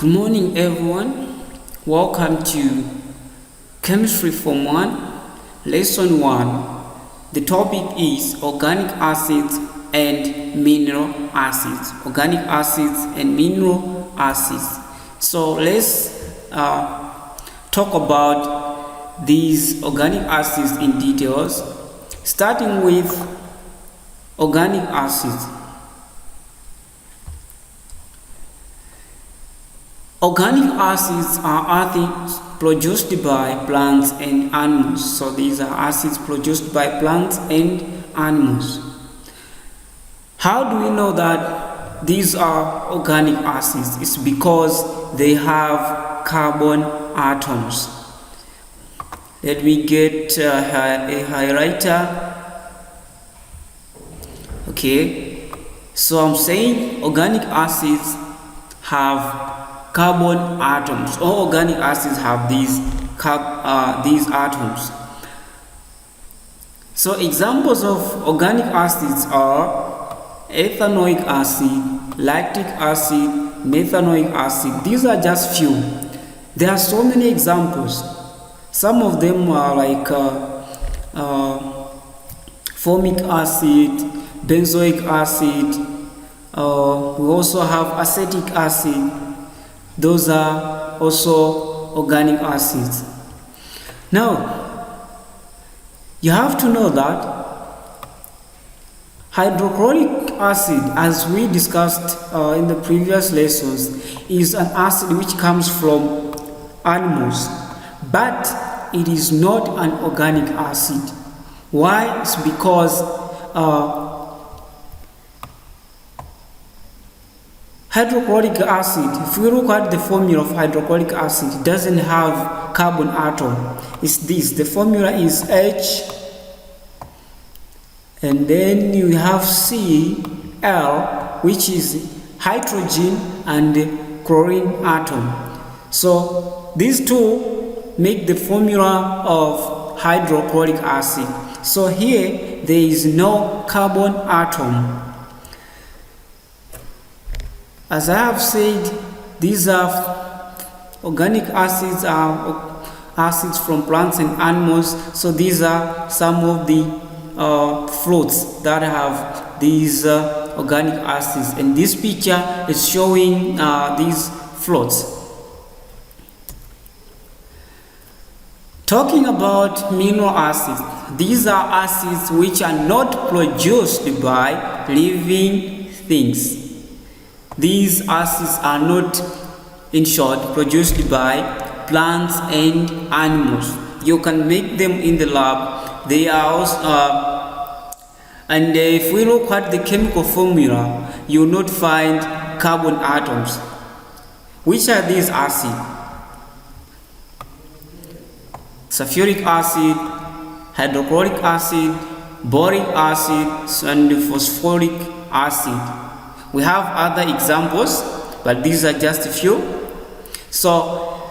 Good morning, everyone. Welcome to Chemistry Form 1, Lesson 1. The topic is organic acids and mineral acids. Organic acids and mineral acids. So let's talk about these organic acids in details, starting with organic acids. Organic acids are acids produced by plants and animals. So these are acids produced by plants and animals. How do we know that these are organic acids? It's because they have carbon atoms. Let me get a highlighter. Okay, so I'm saying organic acids have carbon atoms. All organic acids have these atoms. So examples of organic acids are ethanoic acid, lactic acid, methanoic acid. These are just few. There are so many examples. Some of them are like formic acid, benzoic acid. We also have acetic acid. Those are also organic acids. Now, you have to know that hydrochloric acid, as we discussed in the previous lessons, is an acid which comes from animals, but it is not an organic acid. Why? It's because hydrochloric acid, if we look at the formula of hydrochloric acid, it doesn't have carbon atom. It's this. The formula is H, and then you have Cl, which is hydrogen and chlorine atom. So these two make the formula of hydrochloric acid. So here there is no carbon atom. As I have said, these are organic acids, are acids from plants and animals. So these are some of the fruits that have these organic acids. And this picture is showing these fruits. Talking about mineral acids, these are acids which are not produced by living things. These acids are not, in short, produced by plants and animals. You can make them in the lab. They are also, and if we look at the chemical formula, you will not find carbon atoms. Which are these acids? Sulfuric acid, hydrochloric acid, boric acid, and phosphoric acid. We have other examples, but these are just a few. So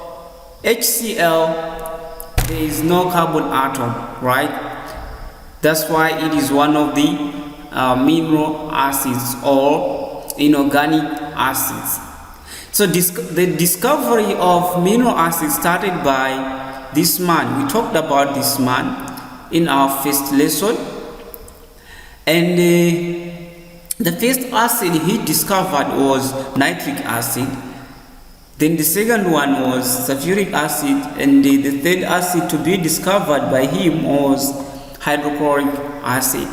HCl, there is no carbon atom, right? That's why it is one of the mineral acids or inorganic acids. So the discovery of mineral acids started by this man. We talked about this man in our first lesson, and the first acid he discovered was nitric acid. Then the second one was sulfuric acid, and the third acid to be discovered by him was hydrochloric acid.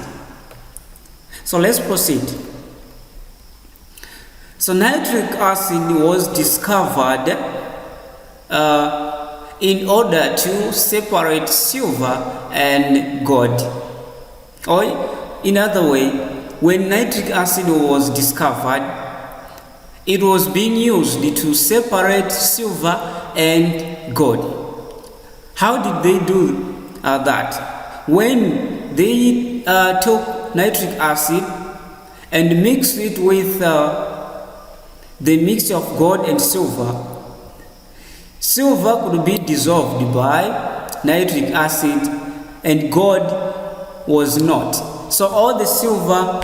So let's proceed. So nitric acid was discovered in order to separate silver and gold. Or in other way, when nitric acid was discovered, it was being used to separate silver and gold. How did they do that? When they took nitric acid and mixed it with the mixture of gold and silver, silver could be dissolved by nitric acid and gold was not. So all the silver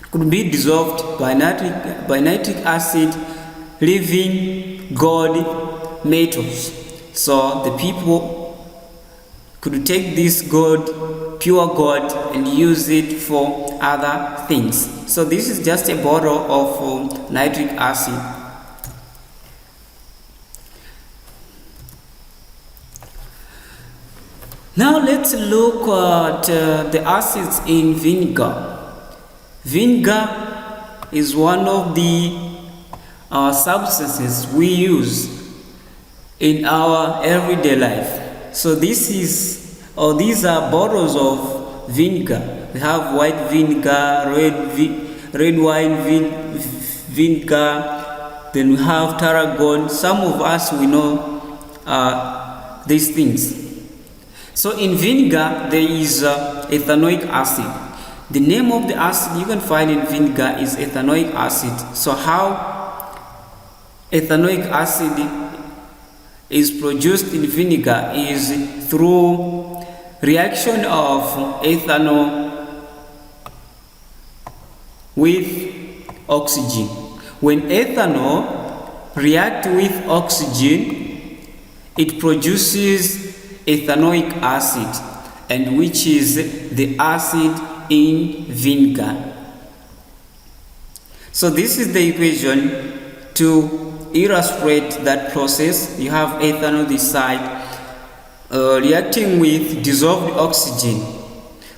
could be dissolved by nitric acid living gold metals. So the people could take this gold, pure gold, and use it for other things. So this is just a bottle of nitric acid. Now let's look at the acids in vinegar. Vinegar is one of the substances we use in our everyday life. So these are bottles of vinegar. We have white vinegar, red wine vinegar, then we have tarragon. Some of us we know these things. So in vinegar there is ethanoic acid. The name of the acid you can find in vinegar is ethanoic acid. So how ethanoic acid is produced in vinegar is through reaction of ethanol with oxygen. When ethanol reacts with oxygen, it produces ethanoic acid, and which is the acid in vinegar. So this is the equation to illustrate that process. You have ethanol this side reacting with dissolved oxygen.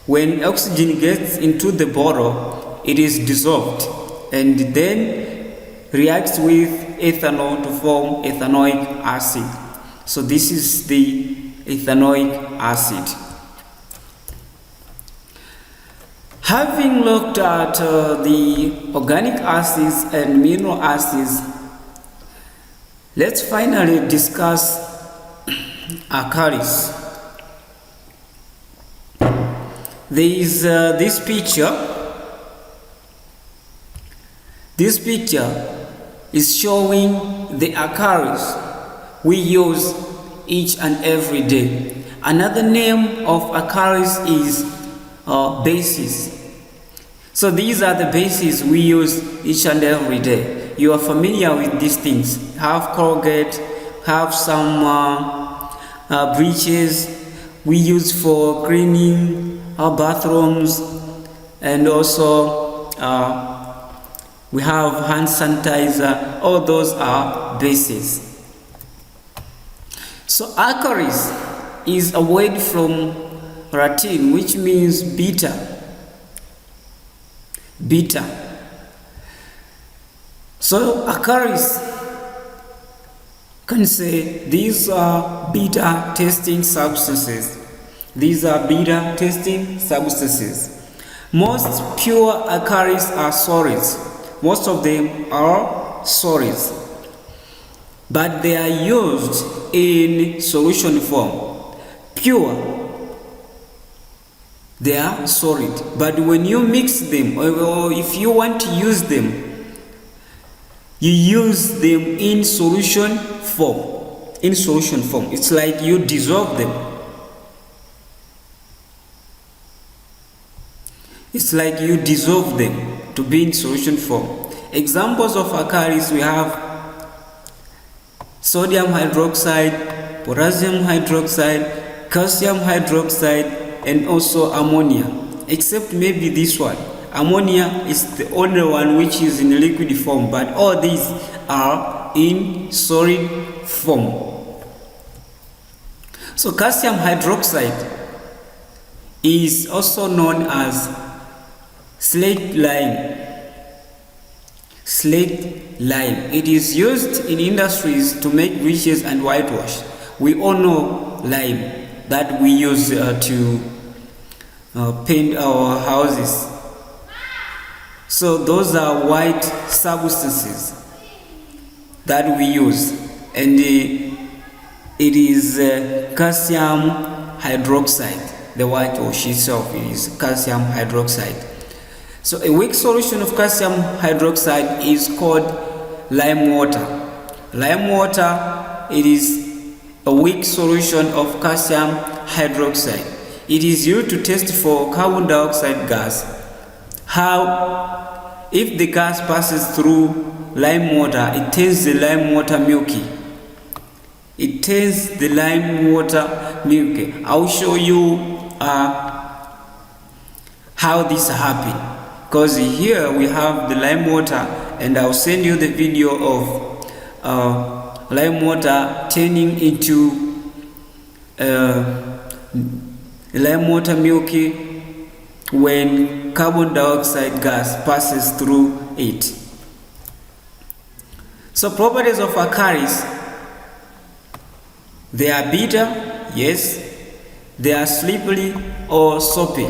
When oxygen gets into the bottle, it is dissolved and then reacts with ethanol to form ethanoic acid. So this is the ethanoic acid. Having looked at the organic acids and mineral acids, let's finally discuss alkalis. There is this picture. This picture is showing the alkalis we use each and every day. Another name of alkalis is bases. So these are the bases we use each and every day. You are familiar with these things. Have Colgate, have some bleaches we use for cleaning our bathrooms, and also we have hand sanitizer. All those are bases. So alkalis is a word from Latin which means bitter. Bitter. So alkalis can say these are bitter tasting substances. These are bitter tasting substances. Most pure alkalis are solids. Most of them are solids, but they are used in solution form. Pure, they are solid, but when you mix them, or if you want to use them, you use them in solution form. In solution form, it's like you dissolve them. It's like you dissolve them to be in solution form. Examples of alkalis we have sodium hydroxide, potassium hydroxide, calcium hydroxide, and also ammonia, except maybe this one. Ammonia is the only one which is in liquid form, but all these are in solid form. So calcium hydroxide is also known as slate lime. Slate lime. It is used in industries to make bleaches and whitewash. We all know lime that we use to paint our houses. So those are white substances that we use, and it is calcium hydroxide. The whitewash itself is calcium hydroxide. So a weak solution of calcium hydroxide is called lime water. Lime water, it is a weak solution of calcium hydroxide. It is used to test for carbon dioxide gas. How? If the gas passes through lime water, it turns the lime water milky. It turns the lime water milky. I'll show you how this happens, because here we have the lime water, and I'll send you the video of lime water turning into lime water milky when carbon dioxide gas passes through it. So properties of alkalis: they are bitter, yes. They are slippery or soapy.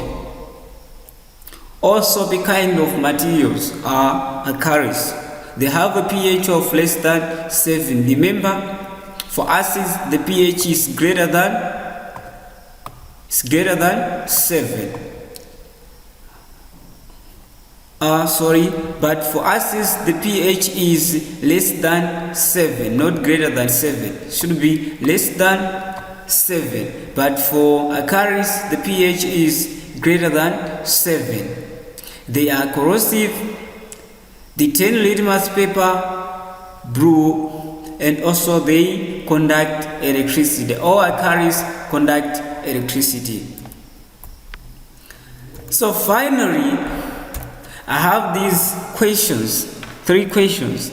All soapy kind of materials are alkalis. They have a pH of less than 7. Remember, for acids the pH is greater than 7. But for acids the pH is less than 7, not greater than 7. Should be less than 7. But for alkalis the pH is greater than 7. They are corrosive. They turn litmus paper blue, and also they conduct electricity. All alkalis conduct electricity. So finally, I have these questions, 3 questions.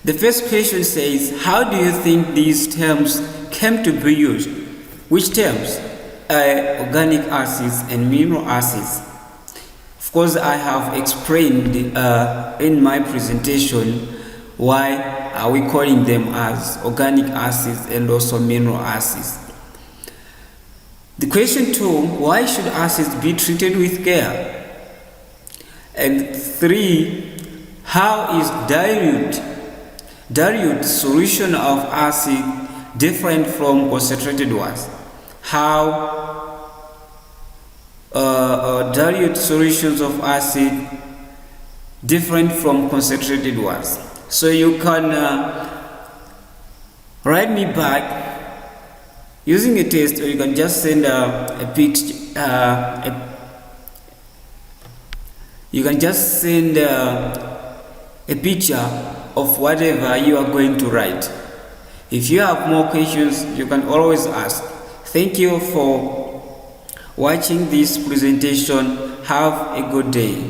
The first question says, how do you think these terms came to be used? Which terms? Organic acids and mineral acids. Of course, I have explained in my presentation why are we calling them as organic acids and also mineral acids. The question 2, why should acids be treated with care? And 3, how is dilute solution of acid different from concentrated ones? How dilute solutions of acid different from concentrated ones? So you can write me back using a test, or you can just send a picture. You can just send a picture of whatever you are going to write. If you have more questions, you can always ask. Thank you for watching this presentation. Have a good day.